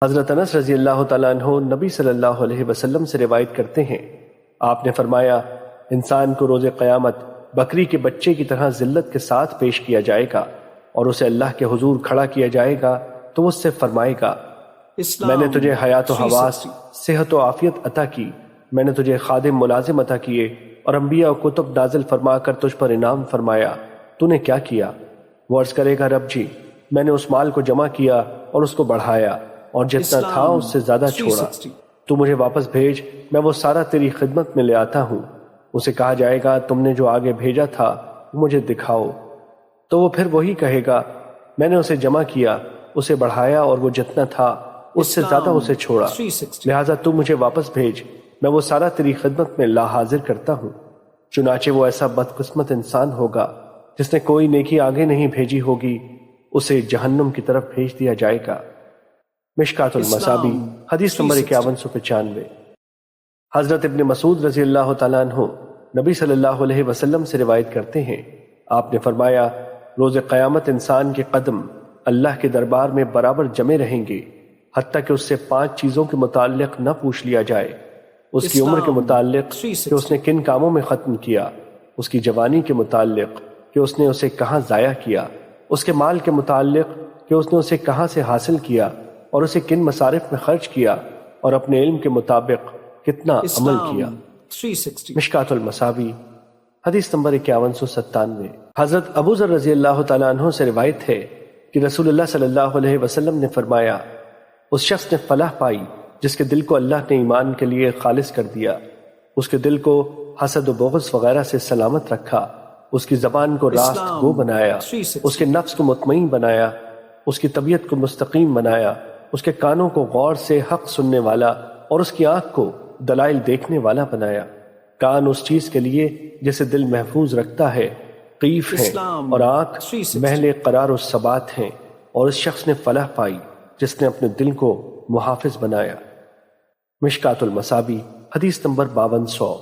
حضرت انس رضی اللہ تعالیٰ عنہ نبی صلی اللہ علیہ وسلم سے روایت کرتے ہیں، آپ نے فرمایا، انسان کو روز قیامت بکری کے بچے کی طرح ذلت کے ساتھ پیش کیا جائے گا اور اسے اللہ کے حضور کھڑا کیا جائے گا تو وہ اس سے فرمائے گا، میں نے تجھے حیات و حواس، صحت و عافیت عطا کی، میں نے تجھے خادم ملازم عطا کیے اور انبیاء و کتب نازل فرما کر تجھ پر انعام فرمایا، تو نے کیا کیا؟ وہ عرض کرے گا، رب جی میں نے اس مال کو جمع کیا اور اس کو بڑھایا اور جتنا تھا اس سے زیادہ چھوڑا، تو مجھے واپس بھیج، میں وہ سارا تیری خدمت میں لے آتا ہوں۔ اسے کہا جائے گا، تم نے جو آگے بھیجا تھا وہ مجھے دکھاؤ، تو وہ پھر وہی کہے گا، میں نے اسے جمع کیا، اسے بڑھایا اور وہ جتنا تھا اس سے زیادہ اسے چھوڑا، لہٰذا تو مجھے واپس بھیج، میں وہ سارا تیری خدمت میں لا حاضر کرتا ہوں۔ چنانچہ وہ ایسا بدقسمت انسان ہوگا جس نے کوئی نیکی آگے نہیں بھیجی ہوگی، اسے جہنم کی طرف بھیج دیا جائے گا۔ مشکات المصابی حدیث نمبر 5195۔ حضرت ابن مسعود رضی اللہ تعالیٰ عنہ نبی صلی اللہ علیہ وسلم سے روایت کرتے ہیں، آپ نے فرمایا، روز قیامت انسان کے قدم اللہ کے دربار میں برابر جمے رہیں گے، حتیٰ کہ اس سے 5 چیزوں کے متعلق نہ پوچھ لیا جائے، اس کی عمر کے متعلق کہ اس نے کن کاموں میں ختم کیا، اس کی جوانی کے متعلق کہ اس نے اسے کہاں ضائع کیا، اس کے مال کے متعلق کہ اس نے اسے کہاں سے حاصل کیا اور اسے کن مصارف میں خرچ کیا، اور اپنے علم کے مطابق کتنا عمل کیا۔ مشکات المصابی حدیث نمبر 5197۔ حضرت ابو ذر رضی اللہ تعالیٰ عنہ سے روایت ہے کہ رسول اللہ صلی اللہ علیہ وسلم نے فرمایا، اس شخص نے فلاح پائی جس کے دل کو اللہ نے ایمان کے لیے خالص کر دیا، اس کے دل کو حسد و بغض وغیرہ سے سلامت رکھا، اس کی زبان کو راست گو بنایا، اس کے نفس کو مطمئن بنایا، اس کی طبیعت کو مستقیم بنایا، اس کے کانوں کو غور سے حق سننے والا اور اس کی آنکھ کو دلائل دیکھنے والا بنایا۔ کان اس چیز کے لیے جسے دل محفوظ رکھتا ہے قیف ہیں، اور آنکھ محل قرار و ثبات ہیں، اور اس شخص نے فلاح پائی جس نے اپنے دل کو محافظ بنایا۔ مشکات المصابی حدیث نمبر 5200۔